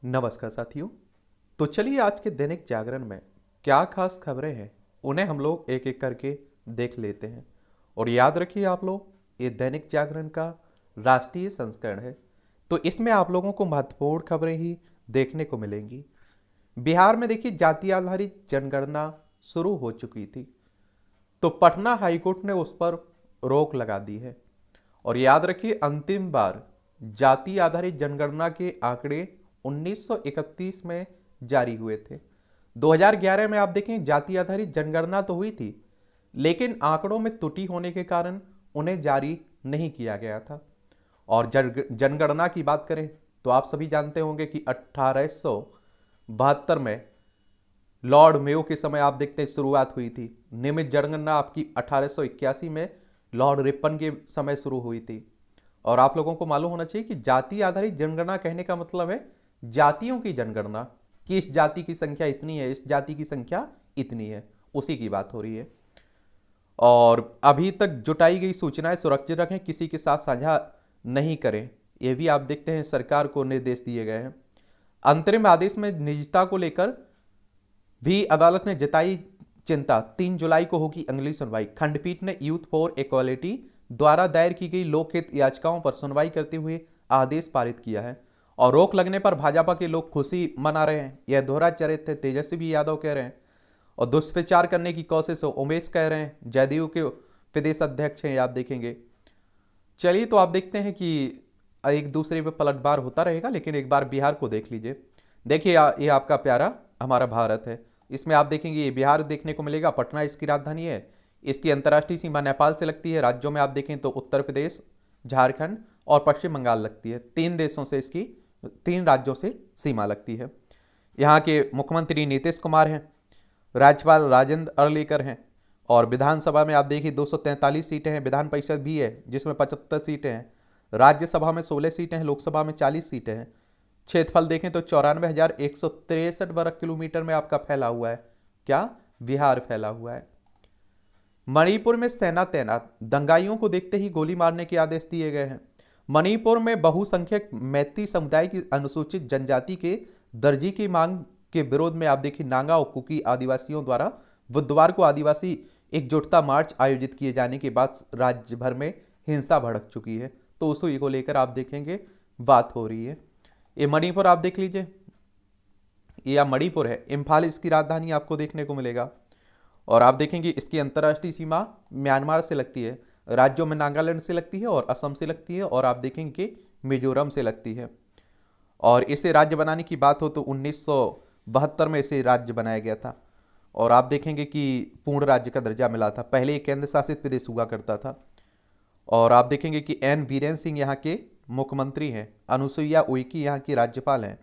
नमस्कार साथियों। तो चलिए आज के दैनिक जागरण में क्या खास खबरें हैं उन्हें हम लोग एक एक करके देख लेते हैं। और याद रखिए आप लोग, ये दैनिक जागरण का राष्ट्रीय संस्करण है, तो इसमें आप लोगों को महत्वपूर्ण खबरें ही देखने को मिलेंगी। बिहार में देखिए जाति आधारित जनगणना शुरू हो चुकी थी, तो पटना हाईकोर्ट ने उस पर रोक लगा दी है। और याद रखिए अंतिम बार जाति आधारित जनगणना के आंकड़े 1931 में जारी हुए थे। 2011 में आप देखें जाति आधारित जनगणना तो हुई थी, लेकिन आंकड़ों में त्रुटि होने के कारण उन्हें जारी नहीं किया गया था। और जनगणना की बात करें तो आप सभी जानते होंगे कि 1872 में लॉर्ड मेयो के समय आप देखते हैं शुरुआत हुई थी। नियमित जनगणना आपकी 1881 में लॉर्ड रिपन के समय शुरू हुई थी। और आप लोगों को मालूम होना चाहिए कि जाति आधारित जनगणना कहने का मतलब है जातियों की जनगणना, कि इस जाति की संख्या इतनी है, इस जाति की संख्या इतनी है, उसी की बात हो रही है। और अभी तक जुटाई गई सूचनाएं सुरक्षित रखें, किसी के साथ साझा नहीं करें, ये भी आप देखते हैं सरकार को निर्देश दिए गए हैं। अंतरिम आदेश में निजता को लेकर भी अदालत ने जताई चिंता। 3 जुलाई को होगी अगली सुनवाई। खंडपीठ ने यूथ फॉर इक्वालिटी द्वारा दायर की गई लोकहित याचिकाओं पर सुनवाई करते हुए आदेश पारित किया है। और रोक लगने पर भाजपा के लोग खुशी मना रहे हैं, यह दोहरा चरित्र तेजस्वी यादव कह रहे हैं। और दुष्प्रचार करने की कोशिश उमेश कह रहे हैं, जदयू के प्रदेश अध्यक्ष हैं, आप देखेंगे। चलिए तो आप देखते हैं कि एक दूसरे पे पलटवार होता रहेगा, लेकिन एक बार बिहार को देख लीजिए। देखिए ये आपका प्यारा हमारा भारत है, इसमें आप देखेंगे ये बिहार देखने को मिलेगा। पटना इसकी राजधानी है। इसकी अंतर्राष्ट्रीय सीमा नेपाल से लगती है। राज्यों में आप देखें तो उत्तर प्रदेश, झारखंड और पश्चिम बंगाल लगती है। 3 देशों से इसकी 3 राज्यों से सीमा लगती है। यहाँ के मुख्यमंत्री नीतीश कुमार हैं, राज्यपाल राजेंद्र अर्लेकर हैं। और विधानसभा में आप देखिए 243 सीटें हैं। विधान परिषद भी है जिसमें 75 सीटें हैं। राज्यसभा में 16 सीटें हैं। लोकसभा में 40 सीटें हैं। क्षेत्रफल देखें तो 94,163 वर्ग किलोमीटर में आपका फैला हुआ है। क्या? बिहार फैला हुआ है। मणिपुर में सेना तैनात, दंगाइयों को देखते ही गोली मारने के आदेश दिए गए हैं। मणिपुर में बहुसंख्यक मैती समुदाय की अनुसूचित जनजाति के दर्जी की मांग के विरोध में आप देखिए नागा और कुकी आदिवासियों द्वारा बुधवार को आदिवासी एकजुटता मार्च आयोजित किए जाने के बाद राज्य भर में हिंसा भड़क चुकी है। तो उसी को लेकर आप देखेंगे बात हो रही है। ये मणिपुर आप देख लीजिए, यह मणिपुर है। इम्फाल इसकी राजधानी आपको देखने को मिलेगा। और आप देखेंगे इसकी अंतर्राष्ट्रीय सीमा म्यांमार से लगती है। राज्यों में नागालैंड से लगती है और असम से लगती है, और आप देखेंगे कि मिजोरम से लगती है। और इसे राज्य बनाने की बात हो तो 1972 में इसे राज्य बनाया गया था। और आप देखेंगे कि पूर्ण राज्य का दर्जा मिला था। पहले एक केंद्र शासित प्रदेश हुआ करता था। और आप देखेंगे कि एन बीरेन सिंह यहाँ के मुख्यमंत्री हैं। अनुसुईया उइके यहाँ की राज्यपाल हैं।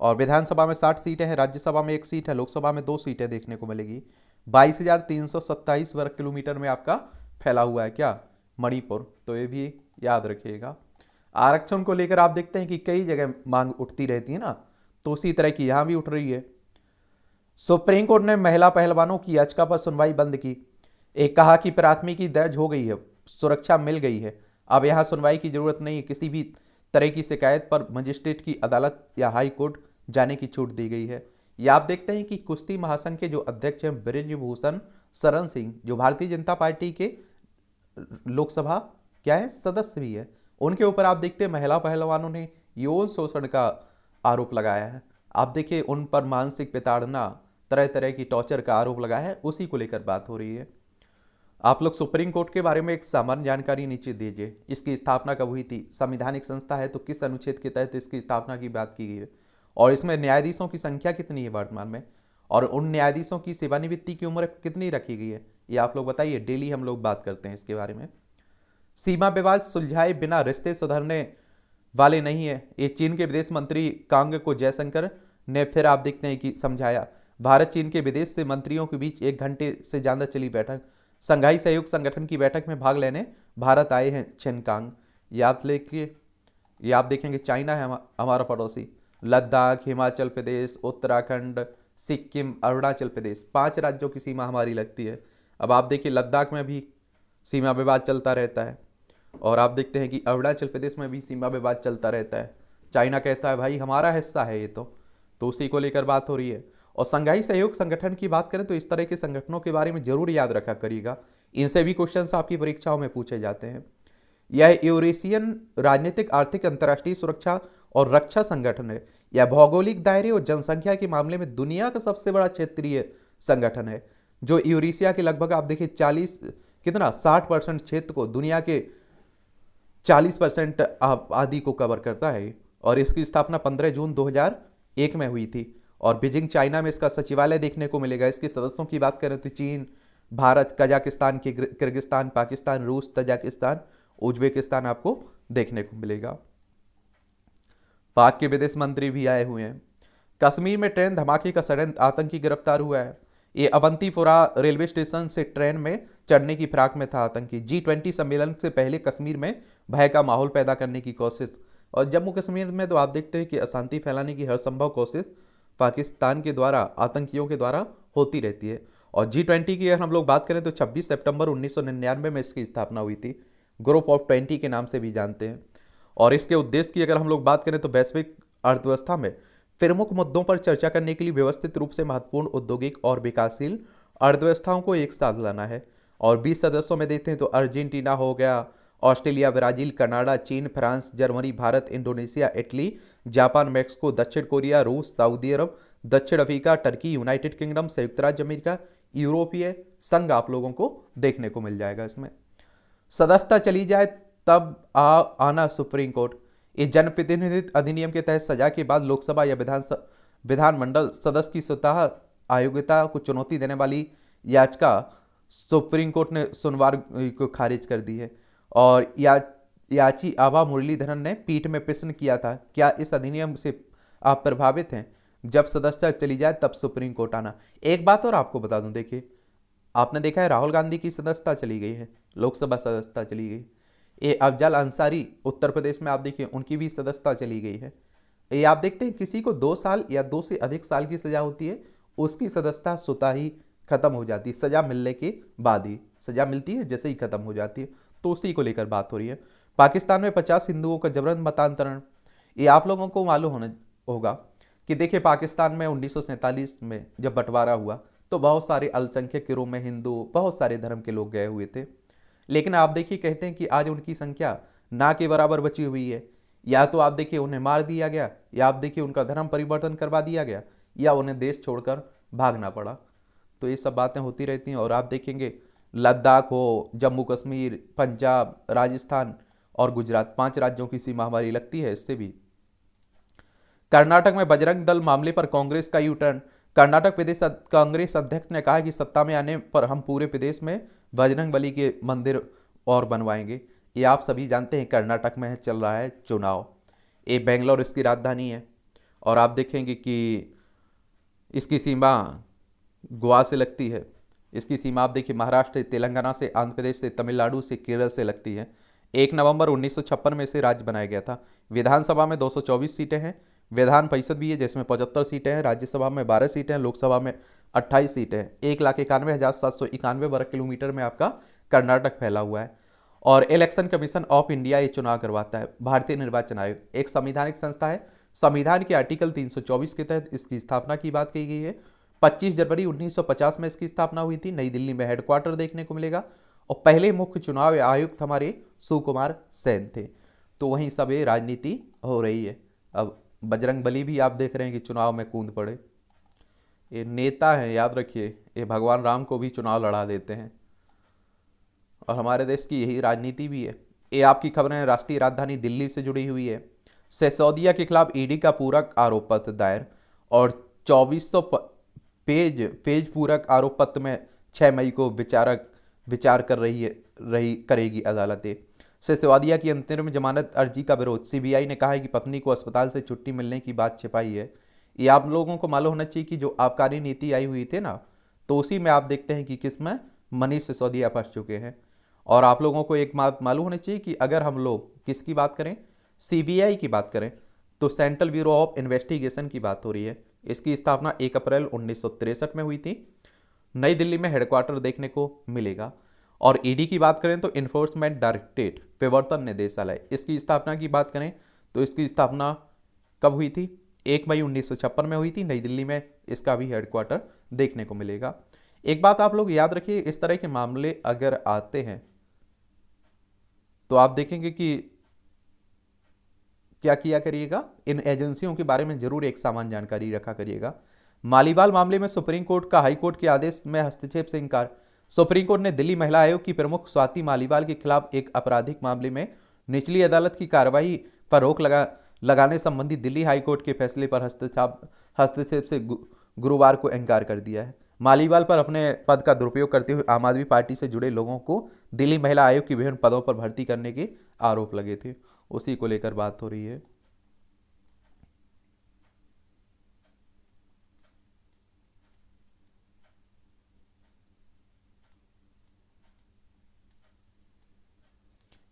और विधानसभा में 60 सीटें हैं। राज्यसभा में 1 सीट है। लोकसभा में 2 सीटें देखने को मिलेगी। 22,327 वर्ग किलोमीटर में आपका फैला हुआ है क्या? मणिपुर। तो ये भी याद रखिएगा। आरक्षण को लेकर आप देखते हैं कि कई जगह मांग उठती रहती है ना, तो उसी तरह की यहाँ भी उठ रही है। सुप्रीम कोर्ट ने महिला पहलवानों की याचिका पर सुनवाई बंद की। एक कहा कि प्राथमिकी दर्ज हो गई है, सुरक्षा मिल गई है, अब यहाँ सुनवाई की जरूरत नहीं है। किसी भी तरह की शिकायत पर मजिस्ट्रेट की अदालत या हाई कोर्ट जाने की छूट दी गई है। ये आप देखते हैं कि कुश्ती महासंघ के जो अध्यक्ष हैं ब्रिजभूषण शरण सिंह, जो भारतीय जनता पार्टी के लोकसभा क्या है सदस्य भी है, उनके ऊपर आप देखते हैं महिला पहलवानों ने यौन शोषण का आरोप लगाया है। आप देखिए उन पर मानसिक प्रताड़ना, तरह तरह की टॉर्चर का आरोप लगाया है, उसी को लेकर बात हो रही है। आप लोग सुप्रीम कोर्ट के बारे में एक सामान्य जानकारी नीचे दीजिए। इसकी स्थापना कब हुई थी? संवैधानिक संस्था है तो किस अनुच्छेद के तहत इसकी स्थापना की बात की गई है? और इसमें न्यायाधीशों की संख्या कितनी है वर्तमान में? और उन न्यायाधीशों की सेवानिवृत्ति की उम्र कितनी रखी गई है, ये आप लोग बताइए। डेली हम लोग बात करते हैं इसके बारे में। सीमा विवाद सुलझाए बिना रिश्ते सुधरने वाले नहीं है, ये चीन के विदेश मंत्री कांग को जयशंकर ने फिर आप देखते हैं कि समझाया। भारत चीन के विदेश से मंत्रियों के बीच 1 घंटे से ज़्यादा चली बैठक। संघाई सहयोग संगठन की बैठक में भाग लेने भारत आए हैं चेन कांग। याद लिखिए। ये आप देखेंगे चाइना है हमारा पड़ोसी। लद्दाख, हिमाचल प्रदेश, उत्तराखंड, सिक्किम, अरुणाचल प्रदेश, 5 राज्यों की सीमा हमारी लगती है। अब आप देखिए लद्दाख में भी सीमा विवाद चलता रहता है। और आप देखते हैं कि अरुणाचल प्रदेश में भी सीमा विवाद चलता रहता है। चाइना कहता है भाई हमारा हिस्सा है ये तो उसी को लेकर बात हो रही है। और संघाई सहयोग संगठन की बात करें तो इस तरह के संगठनों के बारे में जरूर याद रखा करिएगा, इनसे भी क्वेश्चंस आपकी परीक्षाओं में पूछे जाते हैं। यह यूरेशियन राजनीतिक आर्थिक अंतर्राष्ट्रीय सुरक्षा और रक्षा संगठन है। यह भौगोलिक दायरे और जनसंख्या के मामले में दुनिया का सबसे बड़ा क्षेत्रीय संगठन है, जो यूरेशिया के लगभग आप देखिए 60% क्षेत्र को, दुनिया के 40% आदि को कवर करता है। और इसकी स्थापना 15 जून 2001 में हुई थी और बीजिंग चाइना में इसका सचिवालय देखने को मिलेगा। इसके सदस्यों की बात करें तो चीन, भारत, कजाकिस्तान, किर्गिस्तान, पाकिस्तान, रूस, तजाकिस्तान, उज्बेकिस्तान आपको देखने को मिलेगा। पाक के विदेश मंत्री भी आए हुए हैं। कश्मीर में ट्रेन धमाके का षड्यंत्र, आतंकी गिरफ्तार हुआ है। ये अवंतीपुरा रेलवे स्टेशन से ट्रेन में चढ़ने की फिराक में था आतंकी। G20 सम्मेलन से पहले कश्मीर में भय का माहौल पैदा करने की कोशिश। और जम्मू कश्मीर में तो आप देखते हैं कि अशांति फैलाने की हर संभव कोशिश पाकिस्तान के द्वारा, आतंकियों के द्वारा होती रहती है। और G20 की अगर हम लोग बात करें तो 26 सितंबर 1999 में इसकी स्थापना हुई थी। ग्रुप ऑफ 20 के नाम से भी जानते हैं। और इसके उद्देश्य की अगर हम लोग बात करें तो वैश्विक अर्थव्यवस्था में प्रमुख मुद्दों पर चर्चा करने के लिए व्यवस्थित रूप से महत्वपूर्ण औद्योगिक और विकासशील अर्थव्यवस्थाओं को एक साथ लाना है। और 20 सदस्यों में देखते हैं तो अर्जेंटीना हो गया, ऑस्ट्रेलिया, ब्राजील, कनाडा, चीन, France, Germany, Bharat, Indonesia, Italy, Japan, Mexico, दक्षिण कोरिया, रूस, सऊदी अरब, दक्षिण अफ्रीका, टर्की, यूनाइटेड किंगडम, संयुक्त राज्य अमेरिका, यूरोपीय संघ आप लोगों को देखने को मिल जाएगा। इसमें सदस्यता चली जाए तब आना सुप्रीम कोर्ट। इस जनप्रतिनिधित्व अधिनियम के तहत सजा के बाद लोकसभा या विधानमंडल सदस्य की स्वतः अयोग्यता को चुनौती देने वाली याचिका सुप्रीम कोर्ट ने सोमवार को खारिज कर दी है। और याची आभा मुरलीधरन ने पीठ में प्रश्न किया था, क्या इस अधिनियम से आप प्रभावित हैं? जब सदस्यता चली जाए तब सुप्रीम कोर्ट आना। एक बात और आपको बता दूं, देखिए आपने देखा है राहुल गांधी की सदस्यता चली गई है, लोकसभा सदस्यता चली गई। ये अफजल अंसारी उत्तर प्रदेश में आप देखिए उनकी भी सदस्यता चली गई है। ये आप देखते हैं किसी को 2 साल या 2 से अधिक साल की सजा होती है, उसकी सदस्यता स्वतः ही खत्म हो जाती है। सजा मिलने के बाद ही सजा मिलती है, जैसे ही खत्म हो जाती है। तो उसी को लेकर बात हो रही है। पाकिस्तान में 50 हिंदुओं का जबरन मतांतरण। ये आप लोगों को मालूम होगा कि देखिए पाकिस्तान में 1947 में जब बंटवारा हुआ तो बहुत सारे अल्पसंख्यक गिरोह में हिंदू, बहुत सारे धर्म के लोग गए हुए थे। लेकिन आप देखिए कहते हैं कि आज उनकी संख्या ना के बराबर बची हुई है। या तो आप देखिए उन्हें मार दिया गया, या आप देखिए उनका धर्म परिवर्तन करवा दिया गया, या उन्हें देश छोड़कर भागना पड़ा। तो ये सब बातें होती रहती हैं। और आप देखेंगे लद्दाख हो, जम्मू कश्मीर, पंजाब, राजस्थान और गुजरात, 5 राज्यों की सीमा हमारी लगती है इससे भी। कर्नाटक में बजरंग दल मामले पर कांग्रेस का यू टर्न। कर्नाटक प्रदेश कांग्रेस अध्यक्ष ने कहा कि सत्ता में आने पर हम पूरे प्रदेश में बजरंग बली के मंदिर और बनवाएंगे। ये आप सभी जानते हैं कर्नाटक में चल रहा है चुनाव। ये बेंगलोर इसकी राजधानी है। और आप देखेंगे कि इसकी सीमा गोवा से लगती है। इसकी सीमा आप देखिए महाराष्ट्र, तेलंगाना से, आंध्र प्रदेश से, तमिलनाडु से, केरल से लगती है। 1 नवंबर 1956 में इसे राज्य बनाया गया था। विधानसभा में 224 सीटें हैं, विधान परिषद भी है जिसमें 75 सीटें हैं, राज्यसभा में 12 सीटें हैं, लोकसभा में 28 सीटें हैं। 1,91,791 वर्ग किलोमीटर में आपका कर्नाटक फैला हुआ है। और इलेक्शन कमीशन ऑफ इंडिया ये चुनाव करवाता है। भारतीय निर्वाचन आयोग एक संवैधानिक संस्था है। संविधान के आर्टिकल 324 के तहत इसकी स्थापना की बात कही गई है। 25 जनवरी 1950 में इसकी स्थापना हुई थी। नई दिल्ली में हेडक्वार्टर देखने को मिलेगा। और पहले मुख्य चुनाव आयुक्त हमारे सुकुमार सेन थे। तो वहीं सब ये राजनीति हो रही है। अब बजरंग बली भी आप देख रहे हैं कि चुनाव में कूद पड़े। ये नेता हैं, याद रखिए, ये भगवान राम को भी चुनाव लड़ा देते हैं। और हमारे देश की यही राजनीति भी है। ये आपकी खबरें राष्ट्रीय राजधानी दिल्ली से जुड़ी हुई है। सिसोदिया के खिलाफ ईडी का पूरक आरोप पत्र दायर। और 2400 पेज पूरक आरोप पत्र में 6 मई को विचार करेगी अदालतें। सिसोदिया की अंतरिम जमानत अर्जी का विरोध। सीबीआई ने कहा है कि पत्नी को अस्पताल से छुट्टी मिलने की बात छिपाई है। ये आप लोगों को मालूम होना चाहिए कि जो आबकारी नीति आई हुई थी ना, तो उसी में आप देखते हैं कि किसमें मनीष सिसोदिया फंस चुके हैं। और आप लोगों को एक बात मालूम होनी चाहिए कि अगर हम लोग किसकी बात करें, सीबीआई की बात करें, तो सेंट्रल ब्यूरो ऑफ इन्वेस्टिगेशन की बात हो रही है। इसकी स्थापना 1 अप्रैल 1963 में हुई थी। नई दिल्ली में हेडक्वार्टर देखने को मिलेगा। और ईडी की बात करें तो इन्फोर्समेंट डायरेक्टरेट, प्रवर्तन निदेशालय, इसकी स्थापना की बात करें तो इसकी स्थापना कब हुई थी? 1 मई 1956 में हुई थी, नई दिल्ली में इसका भी हेडक्वार्टर देखने को मिलेगा। एक बात आप लोग याद रखिए, इस तरह के मामले अगर आते हैं तो आप देखेंगे कि क्या किया करिएगा, इन एजेंसियों के बारे में जरूर एक सामान्य जानकारी रखा करिएगा। मालीवाल मामले में सुप्रीम कोर्ट का हाई कोर्ट के आदेश में हस्तक्षेप से इनकार। सुप्रीम कोर्ट ने दिल्ली महिला आयोग की प्रमुख स्वाति मालीवाल के खिलाफ एक आपराधिक मामले में निचली अदालत की कार्रवाई पर रोक लगाने संबंधी दिल्ली हाई कोर्ट के फैसले पर हस्तक्षेप से गुरुवार को इनकार कर दिया है। मालीवाल पर अपने पद का दुरुपयोग करते हुए आम आदमी पार्टी से जुड़े लोगों को दिल्ली महिला आयोग की विभिन्न पदों पर भर्ती करने के आरोप लगे थे, उसी को लेकर बात हो रही है।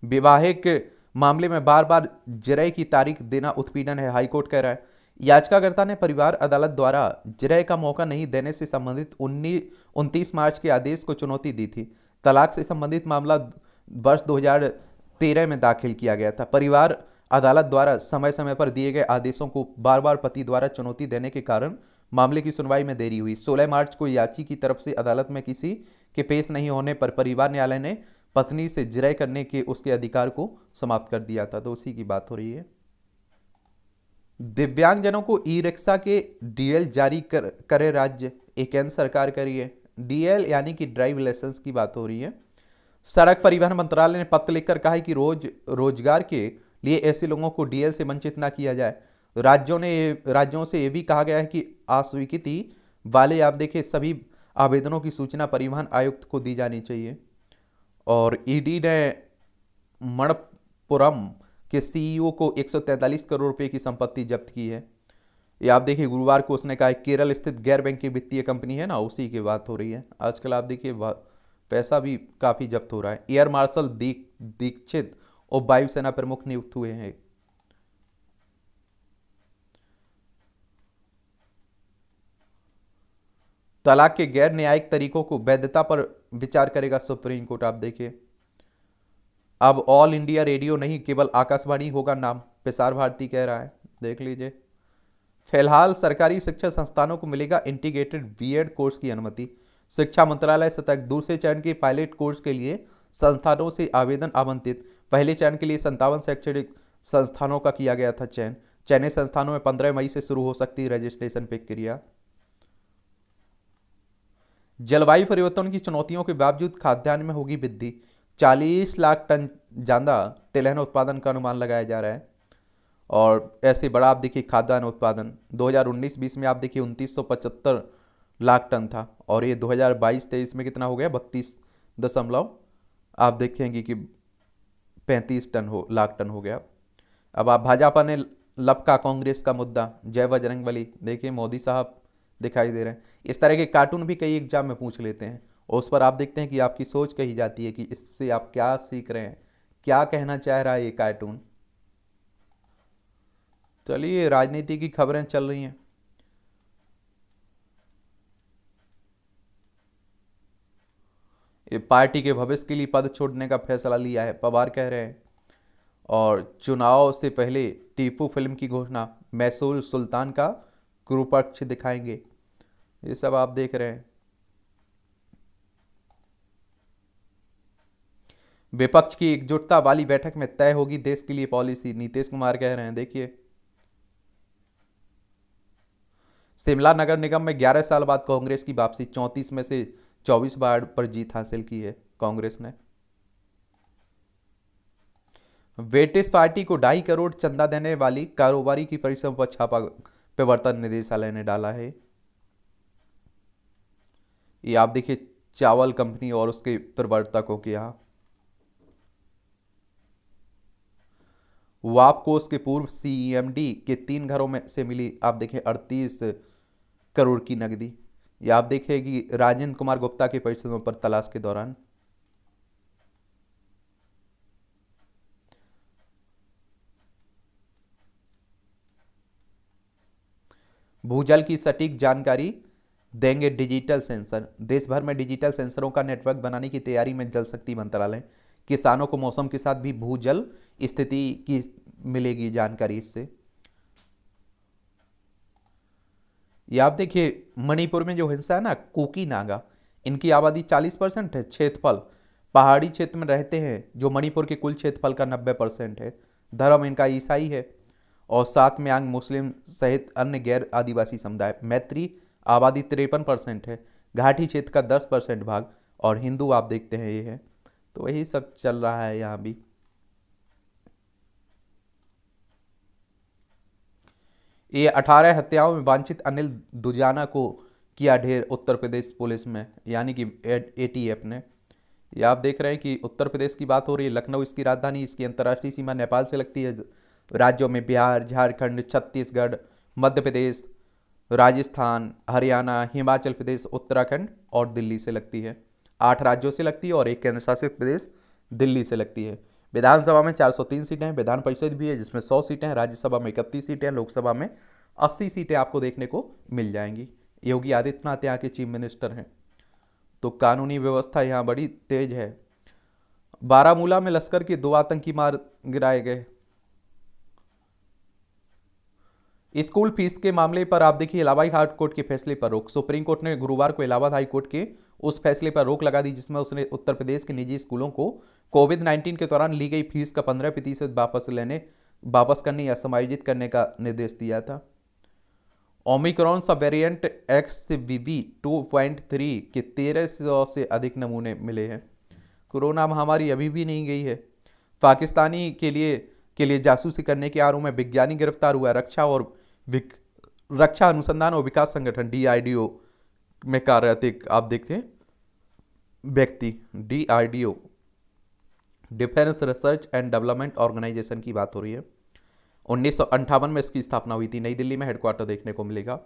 विवाहिक मामले में बार बार जिरह की तारीख देना उत्पीड़न है, हाईकोर्ट कह रहा है। याचिकाकर्ता ने परिवार अदालत द्वारा जिरह का मौका नहीं देने से संबंधित 29 मार्च के आदेश को चुनौती दी थी। तलाक से संबंधित मामला वर्ष 2013 में दाखिल किया गया था। परिवार अदालत द्वारा समय समय पर दिए गए आदेशों को बार बार पति द्वारा चुनौती देने के कारण मामले की सुनवाई में देरी हुई। 16 मार्च को याची की तरफ से अदालत में किसी के पेश नहीं होने पर परिवार न्यायालय ने पत्नी से जिरह करने के उसके अधिकार को समाप्त कर दिया था, तो उसी की बात हो रही है। दिव्यांगजनों को ई रिक्शा के डीएल जारी करे राज्य, एक केंद्र सरकार करी है। डीएल यानी कि ड्राइव लाइसेंस की बात हो रही है। सड़क परिवहन मंत्रालय ने पत्र लिखकर कहा है कि रोजगार के लिए ऐसे लोगों को डीएल से वंचित ना किया जाए। राज्यों से ये भी कहा गया है कि अस्वीकृति वाले आप देखिए सभी आवेदनों की सूचना परिवहन आयुक्त को दी जानी चाहिए। और ईडी ने मणप्पुरम के सीईओ को 143 करोड़ रुपए की संपत्ति जब्त की है। ये आप देखिए गुरुवार को उसने कहा केरल स्थित गैर बैंकिंग वित्तीय कंपनी है ना, उसी की बात हो रही है। आजकल आप देखिए पैसा भी काफी जब्त हो रहा है। एयर मार्शल दीक्षित और वायुसेना प्रमुख नियुक्त हुए हैं। तलाक के गैर न्यायिक तरीकों को वैधता पर विचार करेगा सुप्रीम कोर्ट। आप देखिए अब ऑल इंडिया रेडियो नहीं केवल आकाशवाणी होगा नाम, प्रसार भारती कह रहा है, देख लीजिए। फिलहाल सरकारी शिक्षा संस्थानों को मिलेगा इंटीग्रेटेड बीएड कोर्स की अनुमति। शिक्षा मंत्रालय सतत दूसरे चरण के पायलट कोर्स के लिए संस्थानों से आवेदन आमंत्रित। पहले चरण के लिए 57 शैक्षणिक संस्थानों का किया गया था चयन। चयनित संस्थानों में 15 मई से शुरू हो सकती रजिस्ट्रेशन प्रक्रिया। जलवायु परिवर्तन की चुनौतियों के बावजूद खाद्यान्न में होगी वृद्धि। 40 लाख टन ज्यादा तिलहन उत्पादन का अनुमान लगाया जा रहा है। और ऐसे बड़ा आप देखिए खाद्यान्न उत्पादन 2019-20 में आप देखिए 2975 लाख टन था, और ये 2022-23 में कितना हो गया 32 दशमलव आप देखेंगे कि 35 लाख टन हो गया। अब आप भाजपा ने लपका कांग्रेस का मुद्दा, जय बजरंगबली, देखिए मोदी साहब दिखाई दे रहे हैं। इस तरह के कार्टून भी कई एग्जाम में पूछ लेते हैं और उस पर आप देखते हैं कि आपकी सोच कही जाती है कि इससे आप क्या सीख रहे हैं, क्या कहना चाह रहा है ये कार्टून। चलिए राजनीति की खबरें चल रही हैं। ये पार्टी के भविष्य के लिए पद छोड़ने का फैसला लिया है, पवार कह रहे हैं। और चुनाव से पहले टीपू फिल्म की घोषणा, मैसूर सुल्तान का कुरुपक्ष दिखाएंगे, ये सब आप देख रहे हैं। विपक्ष की एकजुटता वाली बैठक में तय होगी देश के लिए पॉलिसी, नीतीश कुमार कह रहे हैं। देखिए शिमला नगर निगम में 11 साल बाद कांग्रेस की वापसी, 34 में से 24 वार्ड पर जीत हासिल की है कांग्रेस ने। वेटिस पार्टी को 2.5 करोड़ चंदा देने वाली कारोबारी की परिसरों पर छापा प्रवर्तन निदेशालय ने डाला है। ये आप देखिए चावल कंपनी और उसके प्रवर्तकों के यहां। वापकोस के पूर्व सीएमडी के 3 घरों में से मिली आप देखें 38 करोड़ की नकदी। ये आप देखें राजेंद्र कुमार गुप्ता के परिसरों पर तलाश के दौरान। भूजल की सटीक जानकारी देंगे डिजिटल सेंसर, देश भर में डिजिटल सेंसरों का नेटवर्क बनाने की तैयारी में जल शक्ति मंत्रालय। किसानों को मौसम के साथ भी भूजल स्थिति की मिलेगी जानकारी इससे। ये आप देखिए मणिपुर में जो हिंसा है ना, कुकी नागा, इनकी आबादी 40% है। क्षेत्रफल पहाड़ी क्षेत्र में रहते हैं, जो मणिपुर के कुल क्षेत्रफल का 90% है। धर्म इनका ईसाई है। और साथ में आंग मुस्लिम सहित अन्य गैर आदिवासी समुदाय। मैत्री आबादी 53% है। घाटी क्षेत्र का 10% भाग, और हिंदू आप देखते हैं ये है। तो वही सब चल रहा है यहाँ भी। ये 18 हत्याओं में वांछित अनिल दुजाना को किया ढेर उत्तर प्रदेश पुलिस में, यानी कि एटीएफ ने। ये आप देख रहे हैं कि उत्तर प्रदेश की बात हो रही है। लखनऊ इसकी राजधानी, इसकी अंतर्राष्ट्रीय सीमा नेपाल से लगती है। राज्यों में बिहार, झारखंड, छत्तीसगढ़, मध्य प्रदेश, राजस्थान, हरियाणा, हिमाचल प्रदेश, उत्तराखंड और दिल्ली से लगती है। 8 राज्यों से लगती है और एक केंद्र शासित प्रदेश दिल्ली से लगती है। विधानसभा में 403 सीटें हैं। विधान परिषद भी है जिसमें 100 सीटें हैं। राज्यसभा में 31 सीटें हैं। लोकसभा में 80 सीटें आपको देखने को मिल जाएंगी। योगी आदित्यनाथ यहाँ के चीफ मिनिस्टर हैं। तो कानूनी व्यवस्था यहाँ बड़ी तेज है। बारामूला में लश्कर के 2 आतंकी मार गिराए गए। स्कूल फीस के मामले पर आप देखिए इलाहाबाद हाई कोर्ट के फैसले पर रोक। सुप्रीम कोर्ट ने गुरुवार को इलाहाबाद हाई कोर्ट के उस फैसले पर रोक लगा दी जिसमें उसने उत्तर प्रदेश के निजी स्कूलों को कोविड-19 के दौरान ली गई फीस का 15% वापस करने या समायोजित करने का निर्देश दिया था। ओमिक्रॉन सब वेरिएंट XBB 2.3 के 1300 से अधिक नमूने मिले हैं। कोरोना महामारी अभी भी नहीं गई है। पाकिस्तानी के लिए जासूसी करने के आरोप में विज्ञानी गिरफ्तार हुआ। रक्षा अनुसंधान और विकास संगठन DRDO में कार्यरत एक आप देखते हैं व्यक्ति, DRDO defence research and development organisation की बात हो रही है। 1958 में इसकी स्थापना हुई थी। नई दिल्ली में हेडक्वार्टर देखने को मिलेगा।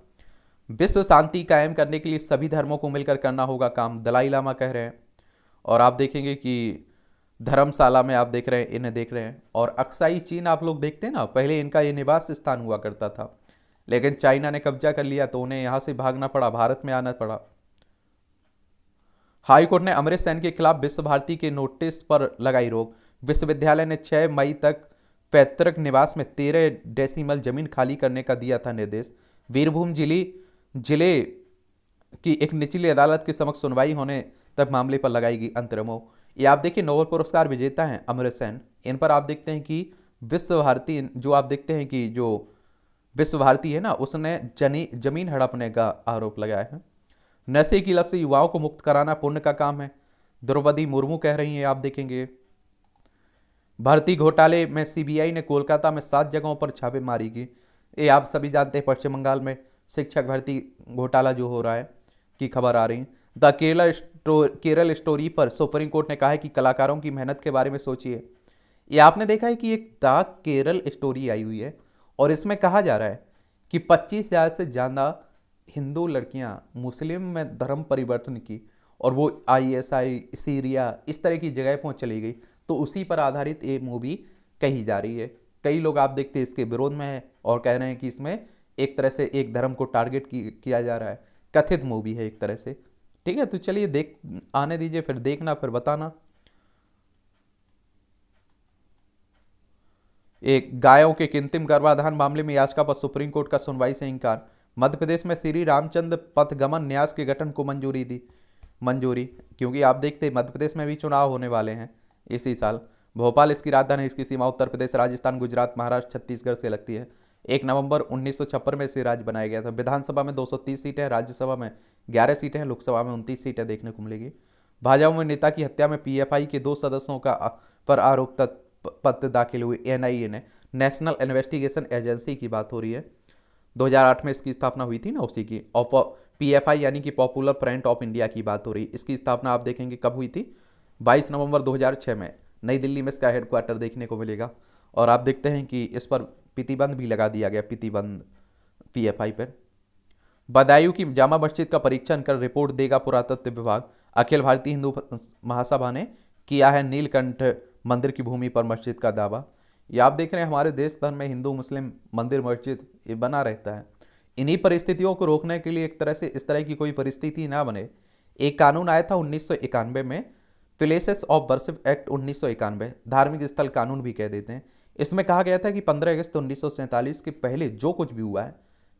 विश्व शांति कायम करने के लिए सभी धर्मों को मिलकर करना होगा काम, दलाई लामा कह रहे हैं। और आप देखेंगे कि धर्मशाला में आप देख रहे हैं, इन्हें देख रहे हैं। और अक्साई चीन आप लोग देखते हैं ना, पहले इनका ये निवास स्थान हुआ करता था, लेकिन चाइना ने कब्जा कर लिया तो उन्हें यहां से भागना पड़ा, भारत में आना पड़ा। हाई कोर्ट ने अमृत सेन के खिलाफ विश्व भारती के नोटिस पर लगाई रोक। विश्वविद्यालय ने 6 मई तक पैतृक निवास में 13 डेसिमल जमीन खाली करने का दिया था निर्देश। वीरभूम जिले की एक निचली अदालत के समक्ष सुनवाई होने तक मामले पर लगाएगी अंतरिम रोक। ये आप देखिए नोबेल पुरस्कार विजेता हैं अमृत सेन। इन पर आप देखते हैं कि विश्व भारती जो आप देखते हैं कि जो विश्व भारती है ना, उसने जमीन हड़पने का आरोप लगाया है। नशे की लत से युवाओं को मुक्त कराना पुण्य का काम है, द्रौपदी मुर्मू कह रही हैं। आप देखेंगे भर्ती घोटाले में CBI ने कोलकाता में 7 जगहों पर छापेमारी की। ये आप सभी जानते हैं पश्चिम बंगाल में शिक्षक भर्ती घोटाला जो हो रहा है की खबर आ रही। द केरल स्टोरी पर सुप्रीम कोर्ट ने कहा है कि कलाकारों की मेहनत के बारे में सोचिए। ये आपने देखा है कि एक द केरल स्टोरी आई हुई है और इसमें कहा जा रहा है कि 25,000 से ज़्यादा हिंदू लड़कियां मुस्लिम में धर्म परिवर्तन की और वो ISI, सीरिया इस तरह की जगह पहुंच चली गई। तो उसी पर आधारित ये मूवी कही जा रही है। कई लोग आप देखते हैं इसके विरोध में है और कह रहे हैं कि इसमें एक तरह से एक धर्म को टारगेट किया जा रहा है। कथित मूवी है एक तरह से। ठीक है, तो चलिए देख आने दीजिए, फिर देखना फिर बताना। एक गायों के कृत्रिम गर्भाधान मामले में याचिका पर सुप्रीम कोर्ट का सुनवाई से इंकार। मध्य प्रदेश में श्री रामचंद्र पथगमन न्यास के गठन को मंजूरी दी। क्योंकि आप देखते मध्य प्रदेश में भी चुनाव होने वाले हैं इसी साल। भोपाल इसकी राजधानी, इसकी सीमा उत्तर प्रदेश, राजस्थान, गुजरात, महाराष्ट्र, छत्तीसगढ़ से लगती है। 1 नवंबर 1956 में इसे राज्य बनाया गया था। विधानसभा में 230 सीटें हैं, राज्यसभा में 11 सीटें हैं, लोकसभा में 29 सीटें देखने को मिलेगी। भाजपा में नेता की हत्या में PFI के 2 सदस्यों का पर आरोप पत्र दाखिल हुए। NIA ने, नेशनल इन्वेस्टिगेशन एजेंसी की बात हो रही है। 2008 में इसकी स्थापना हुई थी ना, उसी की। और PFI यानी कि पॉपुलर फ्रंट ऑफ इंडिया की बात हो रही है। इसकी स्थापना आप देखेंगे कब हुई थी, 22 नवंबर 2006 में। नई दिल्ली में इसका हेडक्वार्टर देखने को मिलेगा। और आप देखते हैं कि इस पर प्रतिबंध भी लगा दिया गया, प्रतिबंध PFI पर। बदायूं की जामा मस्जिद का परीक्षण कर रिपोर्ट देगा पुरातत्व विभाग। अखिल भारतीय हिंदू महासभा ने किया है नीलकंठ मंदिर की भूमि पर मस्जिद का दावा। ये आप देख रहे हैं हमारे देश भर में हिंदू मुस्लिम मंदिर मस्जिद ये बना रहता है। इन्हीं परिस्थितियों को रोकने के लिए एक तरह से इस तरह की कोई परिस्थिति ना बने, एक कानून आया था 1991 में, प्लेसेस ऑफ वर्शिप एक्ट 1991, धार्मिक स्थल कानून भी कह देते हैं। इसमें कहा गया था कि 15 अगस्त 1947 के पहले जो कुछ भी हुआ है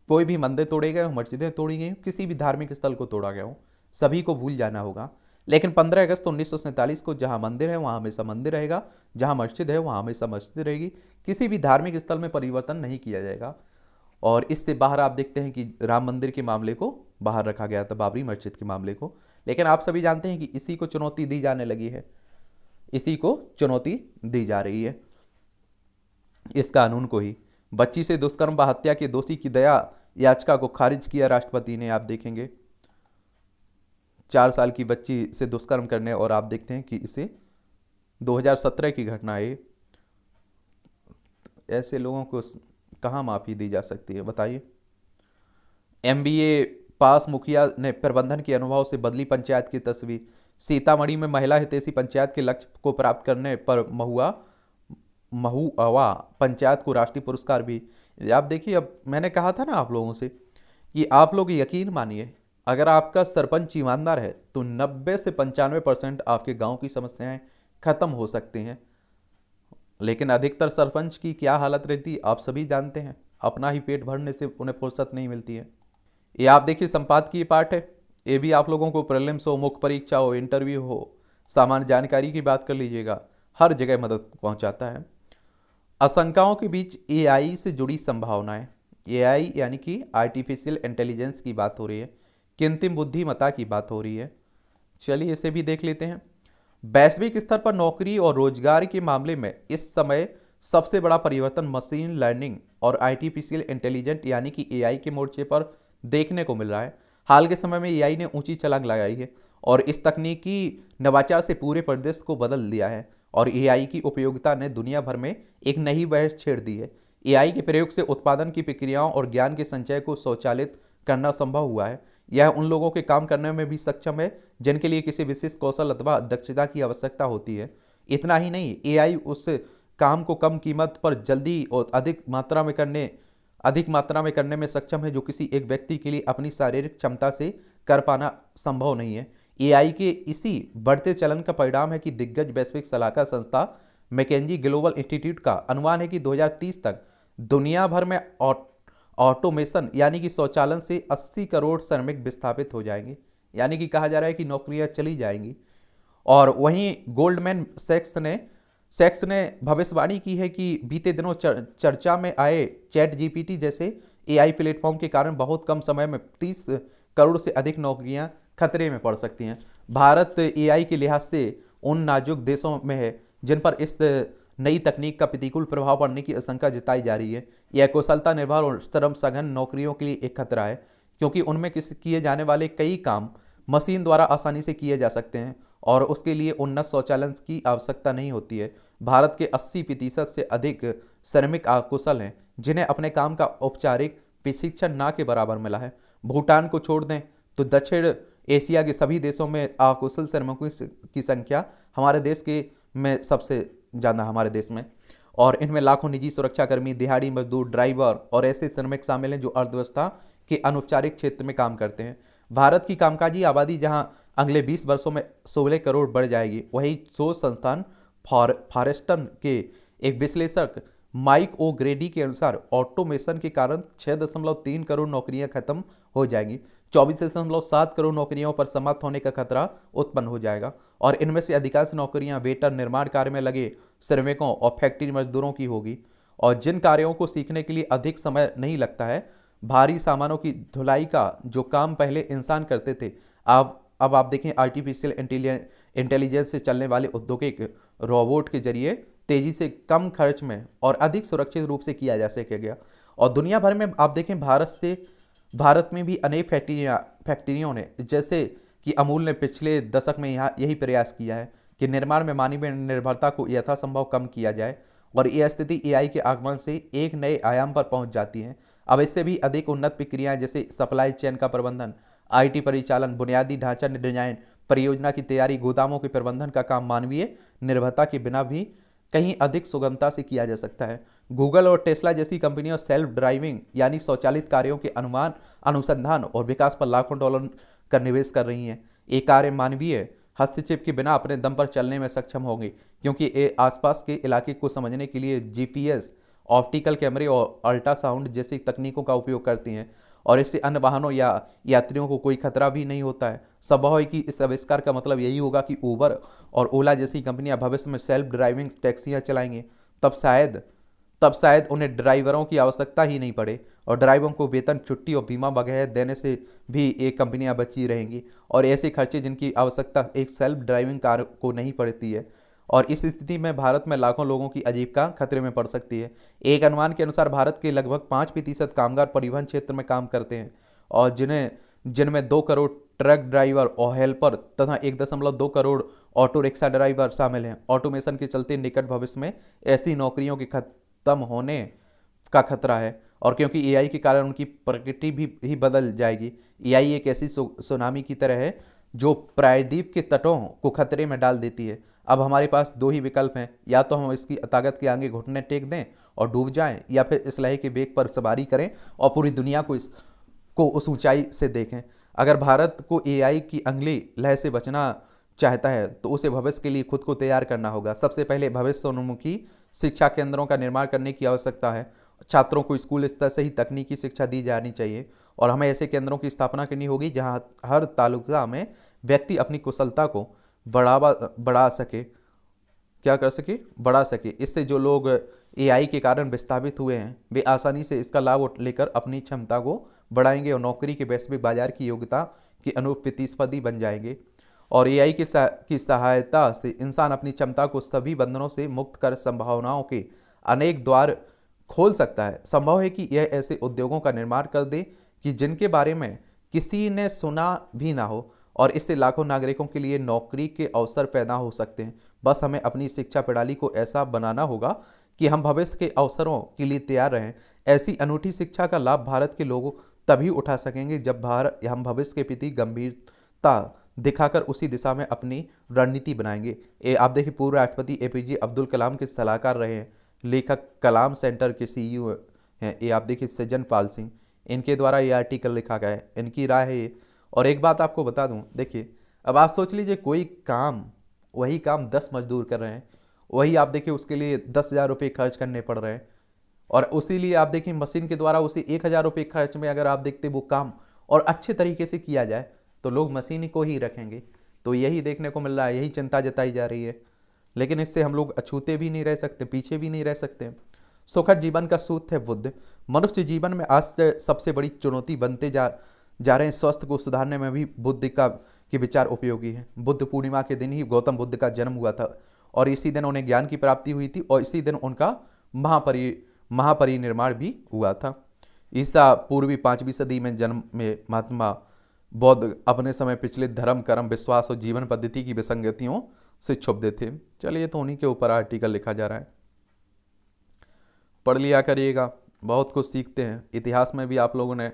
कोई भी मंदिर तोड़े गए हो, मस्जिदें तोड़ी गई हो, किसी भी धार्मिक स्थल को तोड़ा गया हो, सभी को भूल जाना होगा। लेकिन 15 अगस्त 1947 को जहां मंदिर है वहां हमेशा मंदिर रहेगा, जहां मस्जिद है वहां हमेशा मस्जिद रहेगी, किसी भी धार्मिक स्थल में परिवर्तन नहीं किया जाएगा। और इससे बाहर आप देखते हैं कि राम मंदिर के मामले को बाहर रखा गया था, बाबरी मस्जिद के मामले को। लेकिन आप सभी जानते हैं कि इसी को चुनौती दी जाने लगी है, इसी को चुनौती दी जा रही है, इस कानून को ही। बच्ची से दुष्कर्म व हत्या के दोषी की दया याचिका को खारिज किया राष्ट्रपति ने। आप देखेंगे 4 साल की बच्ची से दुष्कर्म करने, और आप देखते हैं कि इसे 2017 की घटना है। ऐसे लोगों को कहाँ माफ़ी दी जा सकती है, बताइए। MBA पास मुखिया ने प्रबंधन के अनुभव से बदली पंचायत की तस्वीर। सीतामढ़ी में महिला हितैषी पंचायत के लक्ष्य को प्राप्त करने पर महुआ पंचायत को राष्ट्रीय पुरस्कार भी। आप देखिए, अब मैंने कहा था ना आप लोगों से कि आप लोग यकीन मानिए, अगर आपका सरपंच ईमानदार है तो 90 से 95% आपके गांव की समस्याएं खत्म हो सकती हैं। लेकिन अधिकतर सरपंच की क्या हालत रहती आप सभी जानते हैं, अपना ही पेट भरने से उन्हें फुर्सत नहीं मिलती है। ये आप देखिए संपादकीय पाठ है, ये भी आप लोगों को प्रीलिम्स हो, मुख्य परीक्षा हो, इंटरव्यू हो, सामान्य जानकारी की बात कर लीजिएगा, हर जगह मदद पहुंचाता है। आशंकाओं के बीच AI से जुड़ी संभावनाएं। AI यानी कि आर्टिफिशियल इंटेलिजेंस की बात हो रही है, कृत्रिम बुद्धिमत्ता की बात हो रही है। चलिए इसे भी देख लेते हैं। वैश्विक स्तर पर नौकरी और रोजगार के मामले में इस समय सबसे बड़ा परिवर्तन मशीन लर्निंग और आर्टिफिशियल इंटेलिजेंट यानी कि AI के मोर्चे पर देखने को मिल रहा है। हाल के समय में AI ने ऊंची छलांग लगाई है और इस तकनीकी नवाचार से पूरे परिदृश्य को बदल दिया है, और AI की उपयोगिता ने दुनिया भर में एक नई बहस छेड़ दी है। AI के प्रयोग से उत्पादन की प्रक्रियाओं और ज्ञान के संचय को स्वचालित करना संभव हुआ है। यह उन लोगों के काम करने में भी सक्षम है जिनके लिए किसी विशेष कौशल अथवा दक्षता की आवश्यकता होती है। इतना ही नहीं, AI उस काम को कम कीमत पर जल्दी और अधिक मात्रा में करने में सक्षम है जो किसी एक व्यक्ति के लिए अपनी शारीरिक क्षमता से कर पाना संभव नहीं है। AI के इसी बढ़ते चलन का परिणाम है कि दिग्गज वैश्विक सलाहकार संस्था मैकेंजी ग्लोबल इंस्टीट्यूट का अनुमान है कि 2030 तक दुनिया भर में ऑटोमेशन यानी कि स्वचालन से 80 करोड़ श्रमिक विस्थापित हो जाएंगे, यानी कि कहा जा रहा है कि नौकरियां चली जाएंगी। और वहीं गोल्डमैन सैक्स ने भविष्यवाणी की है कि बीते दिनों चर्चा में आए ChatGPT जैसे AI प्लेटफॉर्म के कारण बहुत कम समय में 30 करोड़ से अधिक नौकरियां खतरे में पड़ सकती हैं। भारत AI के लिहाज से उन नाजुक देशों में है जिन पर इस नई तकनीक का प्रतिकूल प्रभाव पड़ने की आशंका जताई जा रही है। यह कुशलता निर्भर और श्रम सघन नौकरियों के लिए एक खतरा है, क्योंकि उनमें किए जाने वाले कई काम मशीन द्वारा आसानी से किए जा सकते हैं और उसके लिए उन्नत स्वचालन की आवश्यकता नहीं होती है। भारत के 80% से अधिक श्रमिक अकुशल हैं जिन्हें अपने काम का औपचारिक प्रशिक्षण ना के बराबर मिला है। भूटान को छोड़ दें तो दक्षिण एशिया के सभी देशों में अकुशल श्रमिकों की संख्या हमारे देश में सबसे ज़्यादा हमारे देश में, और इनमें लाखों निजी सुरक्षाकर्मी, दिहाड़ी मजदूर, ड्राइवर और ऐसे श्रमिक शामिल हैं जो अर्थव्यवस्था के अनौपचारिक क्षेत्र में काम करते हैं। भारत की कामकाजी आबादी जहां अगले 20 वर्षों में 16 करोड़ बढ़ जाएगी, वहीं शोध संस्थान फॉरेस्टर के एक विश्लेषक माइक ओ ग्रेडी के अनुसार ऑटोमेशन के कारण 6.3 करोड़ नौकरियां खत्म हो जाएंगी। 24.7 करोड़ नौकरियों पर समाप्त होने का खतरा उत्पन्न हो जाएगा, और इनमें से अधिकांश नौकरियां वेटर, निर्माण कार्य में लगे श्रमिकों और फैक्ट्री मजदूरों की होगी, और जिन कार्यों को सीखने के लिए अधिक समय नहीं लगता है। भारी सामानों की धुलाई का जो काम पहले इंसान करते थे, अब आप देखें आर्टिफिशियल इंटेलिजेंस से चलने वाले औद्योगिक रोबोट के जरिए तेजी से कम खर्च में और अधिक सुरक्षित रूप से किया जा सकेगा। और दुनिया भर में आप देखें भारत में भी अनेक फैक्ट्रियों ने, जैसे कि अमूल ने पिछले दशक में यही प्रयास किया है कि निर्माण में मानवीय निर्भरता को यथासंभव कम किया जाए, और यह स्थिति AI के आगमन से एक नए आयाम पर पहुंच जाती है। अब इससे भी अधिक उन्नत प्रक्रियाएं जैसे सप्लाई चेन का प्रबंधन, IT परिचालन, बुनियादी ढांचा डिजाइन, परियोजना की तैयारी, गोदामों के प्रबंधन का काम मानवीय निर्भरता के बिना भी कहीं अधिक सुगमता से किया जा सकता है। गूगल और टेस्ला जैसी कंपनियां सेल्फ ड्राइविंग यानी स्वचालित कार्यों के अनुसंधान और विकास पर लाखों डॉलर का निवेश कर रही हैं। ये कार्य मानवीय हस्तक्षेप के बिना अपने दम पर चलने में सक्षम होंगे, क्योंकि ये आसपास के इलाके को समझने के लिए GPS ऑप्टिकल कैमरे और अल्ट्रासाउंड जैसी तकनीकों का उपयोग करती हैं, और इससे अन्य वाहनों या यात्रियों को कोई खतरा भी नहीं होता है। संभव है कि इस आविष्कार का मतलब यही होगा कि उबर और ओला जैसी कंपनियां भविष्य में सेल्फ ड्राइविंग टैक्सियां चलाएंगी। तब शायद तब शायद उन्हें ड्राइवरों की आवश्यकता ही नहीं पड़े, और ड्राइवरों को वेतन, छुट्टी और बीमा वगैरह देने से भी एक कंपनियां बची रहेंगी, और ऐसे खर्चे जिनकी आवश्यकता एक सेल्फ ड्राइविंग कार को नहीं पड़ती है। और इस स्थिति में भारत में लाखों लोगों की आजीविका खतरे में पड़ सकती है। एक अनुमान के अनुसार भारत के लगभग 5% कामगार परिवहन क्षेत्र में काम करते हैं, और जिनमें 2 करोड़ ट्रक ड्राइवर और हेल्पर तथा 1.2 करोड़ ऑटो रिक्शा ड्राइवर शामिल हैं। ऑटोमेशन के चलते निकट भविष्य में ऐसी नौकरियों के खत्म होने का खतरा है, और क्योंकि एआई के कारण उनकी प्रकृति भी ही बदल जाएगी। एआई एक ऐसी सुनामी की तरह है जो प्रायद्वीप के तटों को खतरे में डाल देती है। अब हमारे पास दो ही विकल्प हैं, या तो हम इसकी ताकत के आगे घुटने टेक दें और डूब जाएं, या फिर इस लहर के वेग पर सवारी करें और पूरी दुनिया को उस ऊंचाई से देखें। अगर भारत को एआई की अगली लहर से बचना चाहता है तो उसे भविष्य के लिए खुद को तैयार करना होगा। सबसे पहले भविष्योन्मुखी शिक्षा केंद्रों का निर्माण करने की आवश्यकता है। छात्रों को स्कूल स्तर से ही तकनीकी शिक्षा दी जानी चाहिए, और हमें ऐसे केंद्रों की स्थापना करनी होगी जहां हर तालुका में व्यक्ति अपनी कुशलता को बढ़ा सके बढ़ा सके। इससे जो लोग एआई के कारण विस्थापित हुए हैं वे आसानी से इसका लाभ लेकर अपनी क्षमता को बढ़ाएंगे और नौकरी के वैश्विक बाजार की योग्यता के अनुरूप प्रतिस्पर्धी बन जाएंगे। और एआई की सहायता से इंसान अपनी क्षमता को सभी बंधनों से मुक्त कर संभावनाओं के अनेक द्वार खोल सकता है। संभव है कि यह ऐसे उद्योगों का निर्माण कर दे कि जिनके बारे में किसी ने सुना भी ना हो, और इससे लाखों नागरिकों के लिए नौकरी के अवसर पैदा हो सकते हैं। बस हमें अपनी शिक्षा प्रणाली को ऐसा बनाना होगा कि हम भविष्य के अवसरों के लिए तैयार रहें। ऐसी अनूठी शिक्षा का लाभ भारत के लोग तभी उठा सकेंगे जब हम भविष्य के प्रति गंभीरता दिखाकर उसी दिशा में अपनी रणनीति बनाएंगे। आप देखिए, पूर्व राष्ट्रपति एपीजे अब्दुल कलाम के सलाहकार रहे हैं, लेखक कलाम सेंटर के सीईओ हैं। ये आप देखिए सज्जन पाल सिंह, इनके द्वारा ये आर्टिकल लिखा गया है, इनकी राय है ये। और एक बात आपको बता दूं, देखिए अब आप सोच लीजिए वही काम 10 मजदूर कर रहे हैं, वही आप देखिए उसके लिए 10,000 रुपये खर्च करने पड़ रहे हैं, और उसी लिए आप देखिए मशीन के द्वारा उसे 1,000 रुपये खर्च में अगर आप देखते वो काम और अच्छे तरीके से किया जाए तो लोग मशीन को ही रखेंगे। तो यही देखने को मिल रहा है, यही चिंता जताई जा रही है। लेकिन इससे हम लोग अछूते भी नहीं रह सकते, पीछे भी नहीं रह सकते। सुखद जीवन का सूत्र है बुद्ध। मनुष्य जीवन में आज से सबसे बड़ी चुनौती बनते जा रहे हैं। स्वास्थ्य को सुधारने में भी बुद्ध के विचार उपयोगी हैं। बुद्ध पूर्णिमा के दिन ही गौतम बुद्ध का जन्म हुआ था, और इसी दिन उन्हें ज्ञान की प्राप्ति हुई थी, और इसी दिन उनका महापरिनिर्वाण भी हुआ था। ईसा पूर्वी 5वीं सदी में जन्म में महात्मा बौद्ध अपने समय पिछले धर्म, कर्म, विश्वास और जीवन पद्धति की विसंगतियों से क्षुब्ध थे। चलिए, तो उन्हीं के ऊपर आर्टिकल लिखा जा रहा है, पढ़ लिया करिएगा, बहुत कुछ सीखते हैं। इतिहास में भी आप लोगों ने,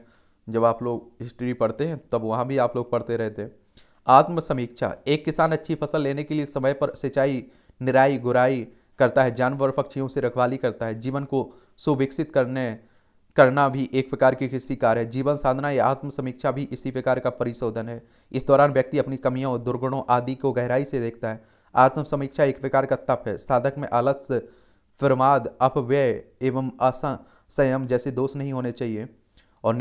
जब आप लोग हिस्ट्री पढ़ते हैं तब वहाँ भी आप लोग पढ़ते रहते हैं। आत्म समीक्षा। एक किसान अच्छी फसल लेने के लिए समय पर सिंचाई, निराई गुराई करता है, जानवर पक्षियों से रखवाली करता है। जीवन को सुविकसित करना भी एक प्रकार की कृषि कार्य है। जीवन साधना या आत्म समीक्षा भी इसी प्रकार का परिशोधन है। इस दौरान व्यक्ति अपनी कमियों, दुर्गुणों आदि को गहराई से देखता है। आत्म समीक्षा एक प्रकार का तप है। साधक में आलस्य, प्रमाद, अपव्यय एवं असंयम जैसे दोष नहीं होने चाहिए, और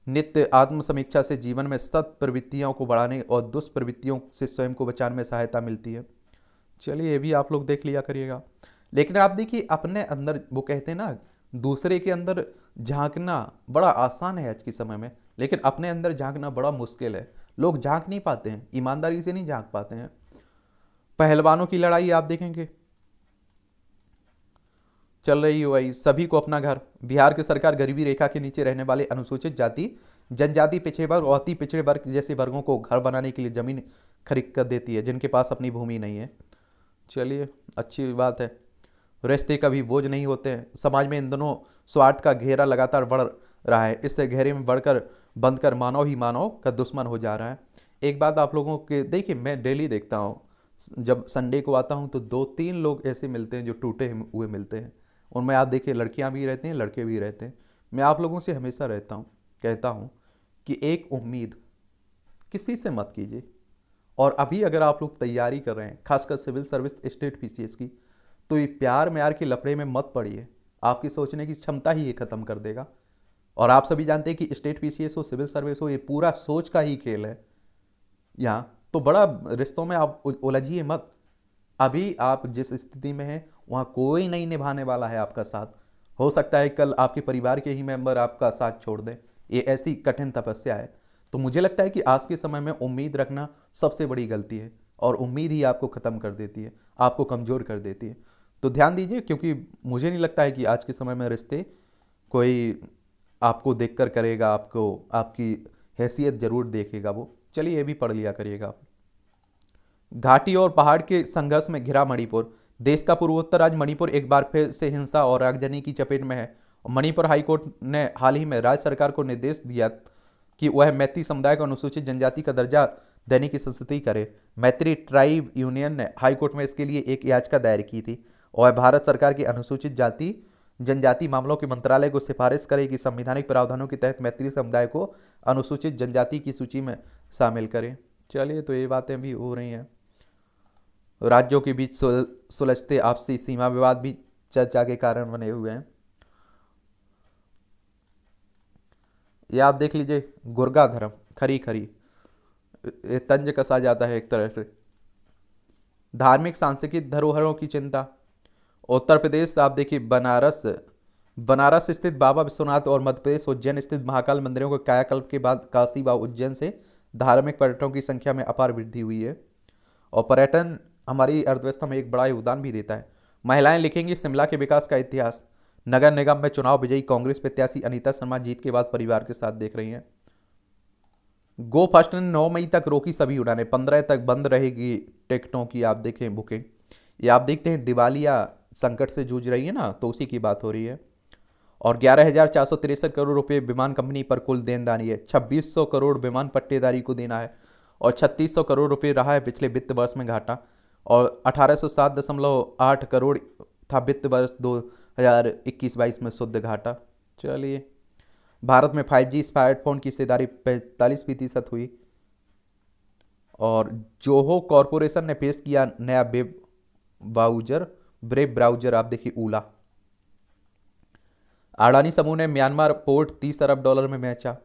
नित्य आत्म समीक्षा से जीवन में सत प्रवृत्तियों को बढ़ाने और दुष्प्रवृत्तियों से स्वयं को बचाने में सहायता मिलती है। चलिए, ये भी आप लोग देख लिया करिएगा। लेकिन आप देखिए, अपने अंदर, वो कहते हैं ना, दूसरे के अंदर झांकना बड़ा आसान है आज के समय में, लेकिन अपने अंदर झांकना बड़ा मुश्किल है। लोग झांक नहीं पाते हैं, ईमानदारी से नहीं झांक पाते हैं। पहलवानों की लड़ाई आप देखेंगे चल रही हो भाई, सभी को अपना घर। बिहार की सरकार गरीबी रेखा के नीचे रहने वाले अनुसूचित जाति, जनजाति, पिछड़े वर्ग और अति पिछड़े वर्ग जैसे वर्गों को घर बनाने के लिए जमीन खरीद कर देती है जिनके पास अपनी भूमि नहीं है। चलिए, अच्छी बात है। रिश्ते कभी बोझ नहीं होते हैं। समाज में इन दोनों स्वार्थ का घेरा लगातार बढ़ रहा है। इससे घेरे में बंद कर मानव ही मानव का दुश्मन हो जा रहा है। एक बात आप लोगों के, देखिए मैं डेली देखता हूँ, जब संडे को आता हूँ तो 2-3 लोग ऐसे मिलते हैं जो टूटे हुए मिलते हैं। उनमें आप देखिए लड़कियां भी रहती हैं, लड़के भी रहते हैं। मैं आप लोगों से हमेशा कहता हूं कि एक उम्मीद किसी से मत कीजिए। और अभी अगर आप लोग तैयारी कर रहे हैं, खासकर सिविल सर्विस, स्टेट पीसीएस की, तो ये प्यार म्यार के लफड़े में मत पड़िए। आपकी सोचने की क्षमता ही ये खत्म कर देगा। और आप सभी जानते हैं कि स्टेट पीसीएस हो, सिविल सर्विस हो, ये पूरा सोच का ही खेल है यहाँ। तो बड़ा रिश्तों में आप उलझिए मत। अभी आप जिस स्थिति में हैं वहाँ कोई नहीं निभाने वाला है आपका साथ। हो सकता है कल आपके परिवार के ही मेंबर आपका साथ छोड़ दें, ये ऐसी कठिन तपस्या है। तो मुझे लगता है कि आज के समय में उम्मीद रखना सबसे बड़ी गलती है, और उम्मीद ही आपको ख़त्म कर देती है, आपको कमज़ोर कर देती है। तो ध्यान दीजिए, क्योंकि मुझे नहीं लगता है कि आज के समय में रिश्ते कोई आपको देखकर करेगा, आपको आपकी हैसियत जरूर देखेगा वो। चलिए ये भी पढ़ लिया करिएगा आप। घाटी और पहाड़ के संघर्ष में घिरा मणिपुर। देश का पूर्वोत्तर राज्य मणिपुर एक बार फिर से हिंसा और आगजनी की चपेट में है। मणिपुर हाईकोर्ट ने हाल ही में राज्य सरकार को निर्देश दिया कि वह मैत्री समुदाय को अनुसूचित जनजाति का दर्जा देने की संस्तुति करे। मैत्री ट्राइब यूनियन ने हाईकोर्ट में इसके लिए एक याचिका दायर की थी, और भारत सरकार की अनुसूचित जाति जनजाति मामलों के मंत्रालय को सिफारिश करे कि संवैधानिक प्रावधानों के तहत मैत्री समुदाय को अनुसूचित जनजाति की सूची में शामिल करें। चलिए, तो ये बातें भी हो रही हैं। राज्यों के बीच सुलझते आपसी सीमा विवाद भी चर्चा के कारण बने हुए हैं। ये आप देख लीजिए, गुर्गा धर्म खरी खरी, ये तंज कसा जाता है एक तरह से। धार्मिक सांस्कृतिक धरोहरों की चिंता। उत्तर प्रदेश आप देखिए, बनारस स्थित बाबा विश्वनाथ और मध्य प्रदेश उज्जैन स्थित महाकाल मंदिरों के कायाकल्प के बाद काशी व उज्जैन से धार्मिक पर्यटकों की संख्या में अपार वृद्धि हुई है। और पर्यटन हमारी अर्थव्यवस्था में एक बड़ा योगदान भी देता है। महिलाएं लिखेंगी शिमला के विकास का इतिहास। नगर निगम में चुनाव विजयी कांग्रेस प्रत्याशी अनीता शर्मा जीत के बाद परिवार के साथ देख रही हैं। गो फास्ट ने 9 मई तक रोकी सभी उड़ानें, 15 तक बंद रहेगी टिकटों की आप देखें बुकिंग। ये आप देखते हैं दिवालिया संकट से जूझ रही है ना, तो उसी की बात हो रही है। और 11,463 करोड़ रुपए विमान कंपनी पर कुल देनदारी है। 2600 करोड़ विमान पट्टेदारी को देना है, और 3600 करोड़ रुपए रहा है पिछले वित्त वर्ष में घाटा, और 1807.8 करोड़ था वित्त वर्ष 2021-22 में शुद्ध घाटा। चलिए, भारत में 5G स्मार्टफोन की हिस्सेदारी 45% हुई। और जोहो कॉरपोरेशन ने पेश किया नया ब्रेव ब्राउजर आप देखिए ऊला। अडानी समूह ने म्यांमार पोर्ट $30 अरब में बेचा।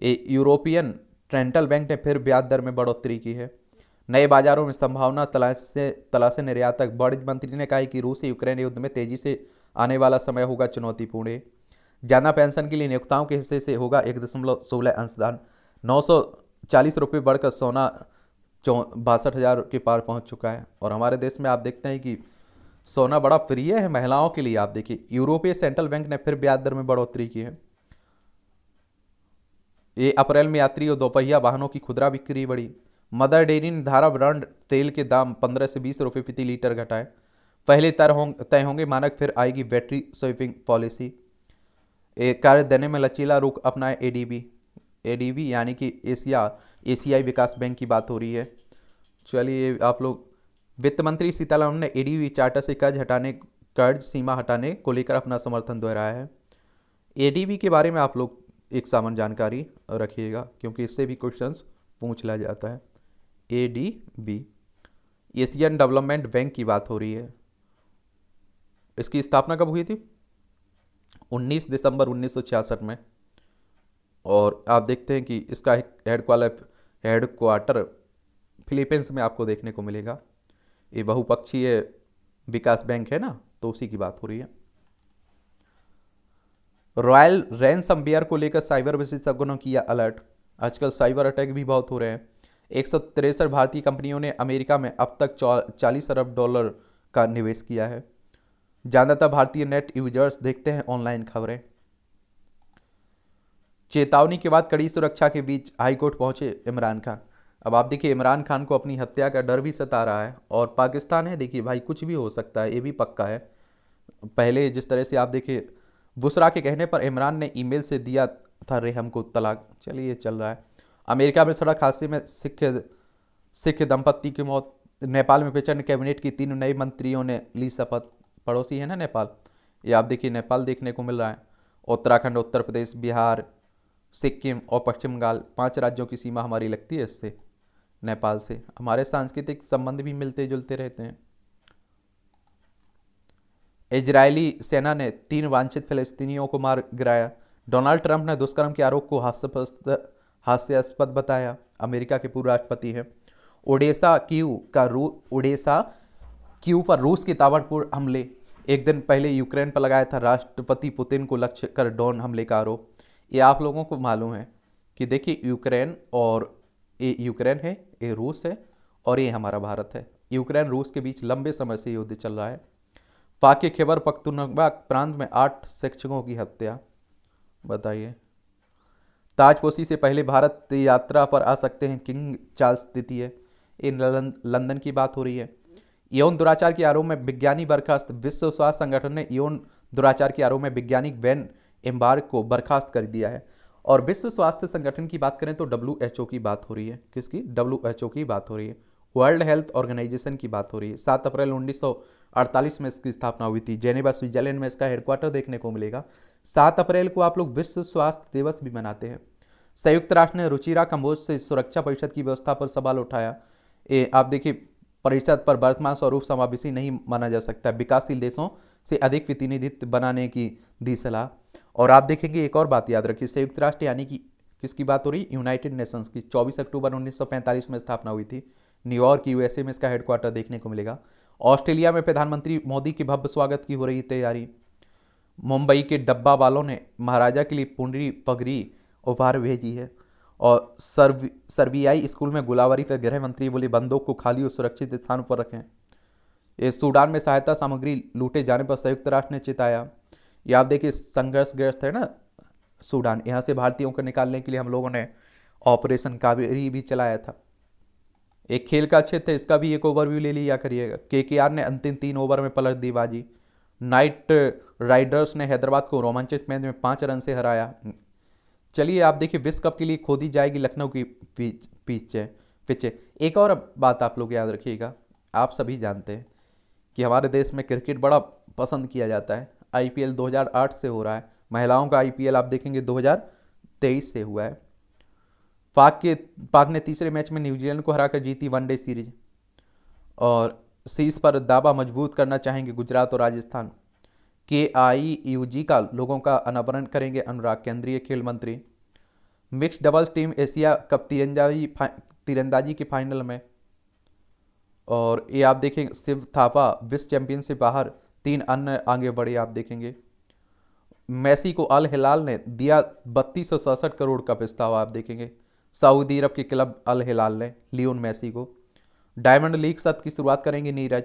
यूरोपियन सेंट्रल बैंक ने फिर ब्याज दर में बढ़ोतरी की है। नए बाजारों में संभावना तलाशे निर्यातक। वाणिज्य मंत्री ने कहा कि रूस यूक्रेन युद्ध में तेजी से आने वाला समय होगा चुनौतीपूर्ण। जाना पेंशन के लिए नियोक्ताओं के हिस्से से होगा 1.16 अंशदान। 940 रुपये बढ़कर सोना 62,000 के पार पहुंच चुका है। और हमारे देश में आप देखते हैं कि सोना बड़ा प्रिय है महिलाओं के लिए। आप देखिए, यूरोपीय सेंट्रल बैंक ने फिर ब्याज दर में बढ़ोतरी की है। ये अप्रैल में यात्री और दोपहिया वाहनों की खुदरा बिक्री बढ़ी। मदर डेयरी ने धारा ब्रांड तेल के दाम 15 से 20 रुपये प्रति लीटर घटाए। पहले तय होंगे मानक, फिर आएगी बैटरी स्वेपिंग पॉलिसी। कार्य देने में लचीला रुख अपनाए एडीबी यानी कि एशियाई विकास बैंक की बात हो रही है। चलिए, आप लोग, वित्त मंत्री सीतारमण ने एडीबी चार्टर से कर्ज सीमा हटाने को लेकर अपना समर्थन दोहराया है। एडीबी के बारे में आप लोग एक सामान्य जानकारी रखिएगा, क्योंकि इससे भी क्वेश्चंस पूछ लिया जाता है। एडीबी एशियन डेवलपमेंट बैंक की बात हो रही है। इसकी स्थापना कब हुई थी? 19 दिसंबर 1966 में। और आप देखते हैं कि इसका हेडक्वार्टर फिलीपींस में आपको देखने को मिलेगा। ये बहुपक्षीय विकास बैंक है ना, तो उसी की बात हो रही है। रॉयल रैनसमवेयर को लेकर साइबर विशेषज्ञों ने किया अलर्ट। आजकल साइबर अटैक भी बहुत हो रहे हैं। 163 भारतीय कंपनियों ने अमेरिका में अब तक $40 अरब का निवेश किया है। ज्यादातर भारतीय नेट यूजर्स देखते हैं ऑनलाइन खबरें। चेतावनी के बाद कड़ी सुरक्षा के बीच हाईकोर्ट पहुंचे इमरान खान। अब आप देखिए, इमरान खान को अपनी हत्या का डर भी सता रहा है, और पाकिस्तान है, देखिए भाई, कुछ भी हो सकता है, ये भी पक्का है। पहले जिस तरह से आप देखिए, बुशरा के कहने पर इमरान ने ईमेल से दिया था रेहम को तलाक। चलिए, चल रहा है। अमेरिका में सड़क हादसे में सिख दंपत्ति की मौत। नेपाल में प्रचंड कैबिनेट की 3 नए मंत्रियों ने ली शपथ। पड़ोसी है ना नेपाल, ये आप देखिए नेपाल देखने को मिल रहा है। उत्तराखंड, उत्तर प्रदेश, बिहार, सिक्किम और पश्चिम बंगाल, 5 राज्यों की सीमा हमारी लगती है इससे, नेपाल से। हमारे सांस्कृतिक संबंध भी मिलते जुलते रहते हैं। इजरायली सेना ने 3 वांछित फिलिस्तीनियों को मार गिराया। डोनाल्ड ट्रंप ने दुष्कर्म के आरोप को हास्यास्पद बताया। अमेरिका के पूर्व राष्ट्रपति हैं। ओडेसा कीव पर रूस के ताबड़तोड़ हमले। एक दिन पहले यूक्रेन पर लगाया था राष्ट्रपति पुतिन को लक्ष्य कर ड्रोन हमले का आरोप। ये आप लोगों को मालूम है कि देखिए ये यूक्रेन है, ये रूस है और ये हमारा भारत है। यूक्रेन रूस के बीच लंबे समय से युद्ध चल रहा है। पाक के खैबर पख्तूनख्वा प्रांत में 8 शिक्षकों की हत्या। बताइए। ताजपोशी से पहले भारत यात्रा पर आ सकते हैं किंग चार्ल्स द्वितीय। ये लंदन की बात हो रही है। यौन दुराचार के आरोप में विज्ञानी बर्खास्त। विश्व स्वास्थ्य संगठन ने यौन दुराचार के आरोप में वैज्ञानिक वेन एम्बार्क को बर्खास्त कर दिया है। और विश्व स्वास्थ्य संगठन की बात करें तो WHO की बात हो रही है। किसकी? WHO की बात हो रही है। वर्ल्ड हेल्थ ऑर्गेनाइजेशन की बात हो रही है। 7 अप्रैल 1948 में इसकी स्थापना हुई थी। जेनेवा स्विट्जरलैंड में इसका हेडक्वार्टर देखने को मिलेगा। 7 अप्रैल को आप लोग विश्व स्वास्थ्य दिवस भी मनाते हैं। संयुक्त राष्ट्र ने रुचिरा कंबोज से सुरक्षा परिषद की व्यवस्था पर सवाल उठाया। आप देखिए, परिषद पर वर्तमान स्वरूप समावेशी नहीं माना जा सकता। विकासशील देशों से अधिक प्रतिनिधित्व बनाने की दी सलाह। और आप देखेंगे एक और बात याद रखिए, संयुक्त राष्ट्र यानी कि किसकी बात हो रही? यूनाइटेड नेशंस की 24 अक्टूबर 1945 में स्थापना हुई थी। न्यूयॉर्क USA में इसका हेडक्वार्टर देखने को मिलेगा। ऑस्ट्रेलिया में प्रधानमंत्री मोदी के भव्य स्वागत की हो रही तैयारी। मुंबई के डब्बा वालों ने महाराजा के लिए पुंडरी पगड़ी उपहार भेजी है। और सर्बियाई स्कूल में गोलाबारी पर गृह मंत्री बोले बंदूक को खाली और सुरक्षित स्थानों पर रखें। ये सूडान में सहायता सामग्री लूटे जाने पर संयुक्त राष्ट्र ने चिताया। ये आप देखिए, संघर्षग्रस्त है ना सूडान। यहाँ से भारतीयों को निकालने के लिए हम लोगों ने ऑपरेशन कावेरी भी चलाया था। एक खेल का क्षेत्र है, इसका भी एक ओवरव्यू ले लिया करिएगा। KKR ने अंतिम 3 ओवर में पलट दी बाजी। नाइट राइडर्स ने हैदराबाद को रोमांचित मैच में 5 रन से हराया। चलिए आप देखिए, विश्व कप के लिए खोदी जाएगी लखनऊ की पिच। एक और बात आप लोग याद रखिएगा, आप सभी जानते हैं कि हमारे देश में क्रिकेट बड़ा पसंद किया जाता है। IPL 2008 से हो रहा है। महिलाओं का IPL आप देखेंगे 2023 से हुआ है। पाक ने तीसरे मैच में न्यूजीलैंड को हराकर जीती वनडे सीरीज। और शीर्ष पर दावा मजबूत करना चाहेंगे गुजरात और राजस्थान। KIUG का लोगों का अनावरण करेंगे अनुराग, केंद्रीय खेल मंत्री। Mix doubles team Asia cup तीरंदाजी के फाइनल में। और ये आप देखेंगे, शिव थापा विश्व चैंपियन से बाहर, 3 अन्य आगे बढ़े। आप देखेंगे मेसी को अल हिलाल ने दिया 3267 करोड़ का प्रस्ताव। आप देखेंगे सऊदी अरब के क्लब अल हिलाल ने लियोन मेसी को। डायमंड लीग सत्र की शुरुआत करेंगे नीरज।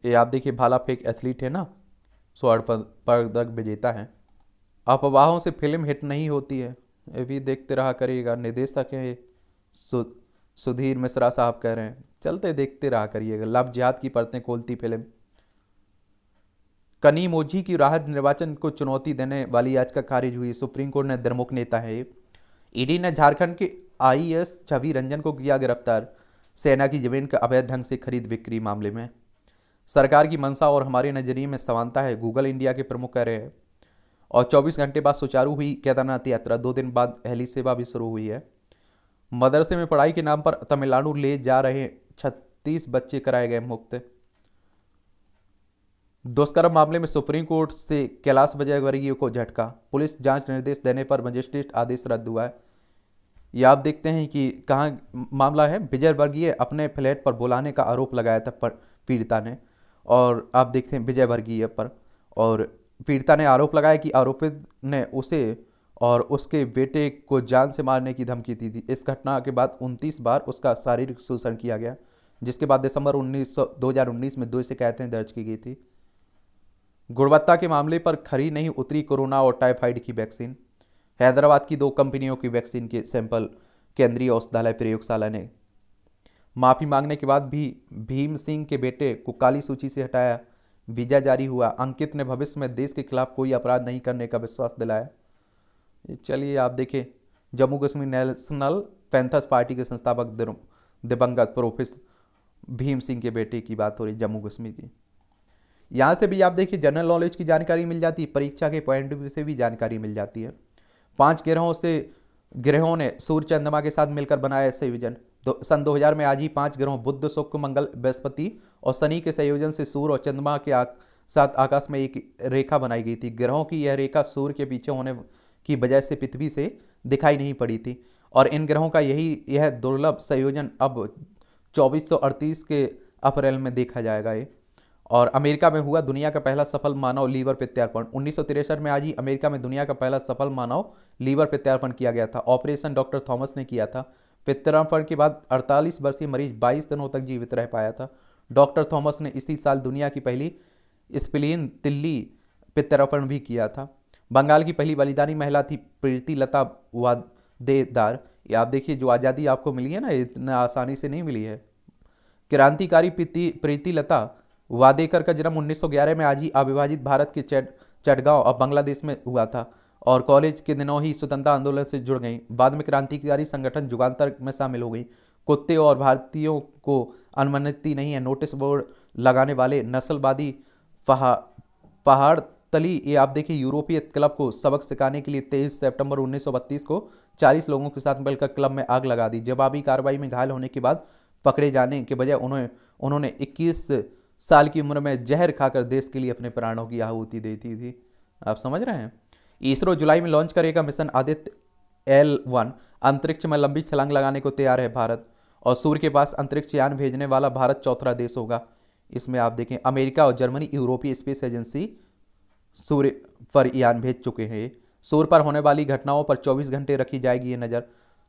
ये आप देखिए, भाला फेंक एथलीट है ना, स्वर्ण पदक विजेता है। अफवाहों से फिल्म हिट नहीं होती है, ये भी देखते रहा करिएगा। निर्देशक है सुधीर मिश्रा साहब कह रहे हैं, चलते देखते रहा करिएगा। लव जिहाद की परतें खोलती फिल्म। कनीमोझी की राहत निर्वाचन को चुनौती देने वाली याचिका खारिज हुई। सुप्रीम कोर्ट ने द्रमुक नेता है। ईडी ने झारखंड के IAS छवि रंजन को किया गिरफ्तार। सेना की जमीन का अवैध ढंग से खरीद बिक्री मामले में। सरकार की मंशा और हमारे नजरिए में समानता है, गूगल इंडिया के प्रमुख कह रहे हैं। और 24 घंटे बाद सुचारू हुई केदारनाथ यात्रा। 2 दिन बाद हेली सेवा भी शुरू हुई है। मदरसे में पढ़ाई के नाम पर तमिलनाडु ले जा रहे 36 बच्चे कराए गए मुक्त। दुष्कर्म मामले में सुप्रीम कोर्ट से कैलाश विजयवर्गीय को झटका। पुलिस जांच निर्देश देने पर मजिस्ट्रेट आदेश रद्द हुआ है। ये आप देखते हैं कि कहाँ मामला है। विजयवर्गीय अपने फ्लैट पर बुलाने का आरोप लगाया था पीड़िता ने। और आप देखते हैं विजयवर्गीय पर, और पीड़िता ने आरोप लगाया कि आरोपित ने उसे और उसके बेटे को जान से मारने की धमकी दी थी। इस घटना के बाद 29 बार उसका शारीरिक शोषण किया गया, जिसके बाद दिसंबर 2019 में 2 शिकायतें दर्ज की गई थी। गुणवत्ता के मामले पर खरी नहीं उतरी कोरोना और टाइफाइड की वैक्सीन। हैदराबाद की 2 कंपनियों की वैक्सीन के सैंपल केंद्रीय औषधालय प्रयोगशाला ने माफी मांगने के बाद भी भीम सिंह के बेटे को काली सूची से हटाया। वीजा जारी हुआ। अंकित ने भविष्य में देश के खिलाफ कोई अपराध नहीं करने का विश्वास दिलाया। चलिए आप देखें, Jammu Kashmir national panthers party के संस्थापक दिवंगत प्रोफेसर भीम सिंह के बेटे की बात हो रही जम्मू कश्मीर की। यहाँ से भी आप देखिए जनरल नॉलेज की जानकारी मिल जाती है, परीक्षा के पॉइंट व्यू से भी जानकारी मिल जाती है। 5 ग्रहों ने सूर्य चंद्रमा के साथ मिलकर बनाया संयोजन। सन 2000 में आज ही 5 ग्रहों बुध, शुक्र, मंगल, बृहस्पति और शनि के संयोजन से सूर्य और चंद्रमा के साथ आकाश में एक रेखा बनाई गई थी। ग्रहों की यह रेखा सूर्य के पीछे होने की वजह से पृथ्वी से दिखाई नहीं पड़ी थी, और इन ग्रहों का यह दुर्लभ संयोजन अब 2438 के अप्रैल में देखा जाएगा ये। और अमेरिका में हुआ दुनिया का पहला सफल मानव लीवर प्रत्यार्पण। 1963 में आज ही अमेरिका में दुनिया का पहला सफल मानव लीवर प्रत्यार्पण किया गया था। ऑपरेशन डॉक्टर थॉमस ने किया था। प्रत्यार्पण के बाद 48 वर्षीय मरीज 22 दिनों तक जीवित रह पाया था। डॉक्टर थॉमस ने इसी साल दुनिया की पहली स्प्लीन तिल्ली प्रत्यार्पण भी किया था। बंगाल की पहली बलिदानी महिला थी प्रीति लता वादेदार। ये आप देखिए, जो आज़ादी आपको मिली है ना, इतना आसानी से नहीं मिली है। क्रांतिकारी प्रीति लता वाडेकर का जन्म 1911 में आज ही अविभाजित भारत के चटगांव और बांग्लादेश में हुआ था, और कॉलेज के दिनों ही स्वतंत्रता आंदोलन से जुड़ गई। बाद में क्रांतिकारी संगठन युगांतर में शामिल हो गई। कुत्ते और भारतीयों को अनुमति नहीं है, नोटिस बोर्ड लगाने वाले नस्लवादी पहाड़तली। ये आप देखिए, यूरोपीय क्लब को सबक सिखाने के लिए 23 सितंबर 1932 को 40 लोगों के साथ मिलकर क्लब में आग लगा दी। जवाबी कार्रवाई में घायल होने के बाद पकड़े जाने के बजाय उन्होंने 21 साल की उम्र में जहर खाकर देश के लिए अपने प्राणों की आहुति देती थी। आप समझ रहे हैं। इसरो जुलाई में लॉन्च करेगा मिशन आदित्य L1। अंतरिक्ष में लंबी छलांग लगाने को तैयार है भारत, और सूर्य के पास अंतरिक्ष यान भेजने वाला भारत चौथा देश होगा। इसमें आप देखें, अमेरिका और जर्मनी यूरोपीय स्पेस एजेंसी सूर्य पर यान भेज चुके हैं। सूर्य पर होने वाली घटनाओं पर 24 घंटे रखी जाएगी ये नज़र।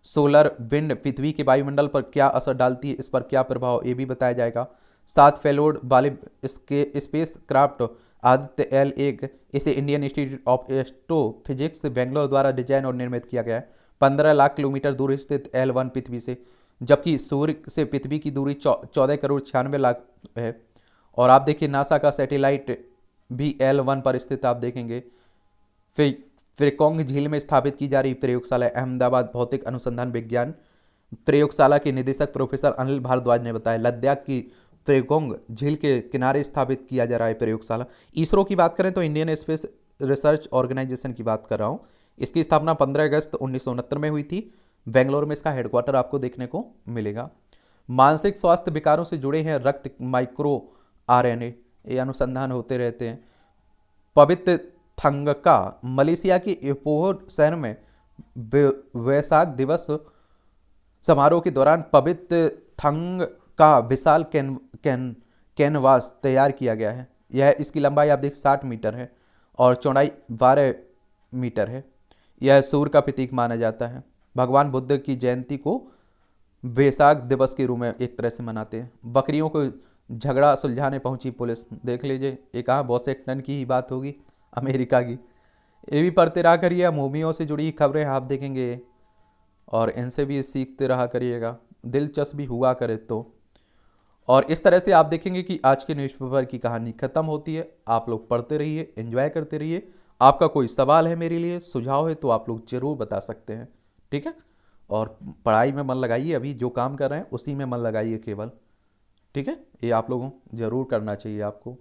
सोलर विंड पृथ्वी के वायुमंडल पर क्या असर डालती है, इस पर क्या प्रभाव, ये भी बताया जाएगा। 7 पेलोड वाले इसके स्पेस क्राफ्ट आदित्य L1 इसे Indian institute of astrophysics Bangalore द्वारा डिजाइन और निर्मित किया गया है। 15 लाख किलोमीटर दूर स्थित L1 पृथ्वी से, जबकि सूर्य से पृथ्वी की दूरी 14 करोड़ 96 लाख है। और आप देखिए, नासा का सैटेलाइट भी L1 पर स्थित आप देखेंगे। फ्रिकोंग झील में स्थापित की जा रही प्रयोगशाला। अहमदाबाद भौतिक अनुसंधान विज्ञान प्रयोगशाला के निदेशक प्रोफेसर अनिल भारद्वाज ने बताया, लद्दाख की फ्रिकोंग झील के किनारे स्थापित किया जा रहा है प्रयोगशाला। इसरो की बात करें तो इंडियन स्पेस रिसर्च ऑर्गेनाइजेशन की बात कर रहा हूँ। इसकी स्थापना 15 अगस्त 1969 में हुई थी। बेंगलोर में इसका हेडक्वार्टर आपको देखने को मिलेगा। मानसिक स्वास्थ्य विकारों से जुड़े हैं रक्त माइक्रो RNA, ये अनुसंधान होते रहते हैं। पवित्र थंगका मलेशिया के इपोह शहर में वैसाख दिवस समारोह के दौरान पवित्र थंग का विशाल कैनवास तैयार किया गया है। इसकी लंबाई आप देख 60 मीटर है और चौड़ाई 12 मीटर है। यह सूर्य का प्रतीक माना जाता है। भगवान बुद्ध की जयंती को वैसाख दिवस के रूप में एक तरह से मनाते हैं। बकरियों को झगड़ा सुलझाने पहुंची पुलिस। देख लीजिए, ये कहाँ वॉशिंगटन की ही बात होगी, अमेरिका की। ये भी पढ़ते रहा करिए, मूवियों से जुड़ी खबरें आप देखेंगे और इनसे भी सीखते रहा करिएगा, दिलचस्पी हुआ करे तो। और इस तरह से आप देखेंगे कि आज के न्यूज़पेपर की कहानी खत्म होती है। आप लोग पढ़ते रहिए, एंजॉय करते रहिए। आपका कोई सवाल है मेरे लिए, सुझाव है, तो आप लोग जरूर बता सकते हैं, ठीक है। और पढ़ाई में मन लगाइए, अभी जो काम कर रहे हैं उसी में मन लगाइए केवल, ठीक है। ये आप लोगों जरूर करना चाहिए आपको।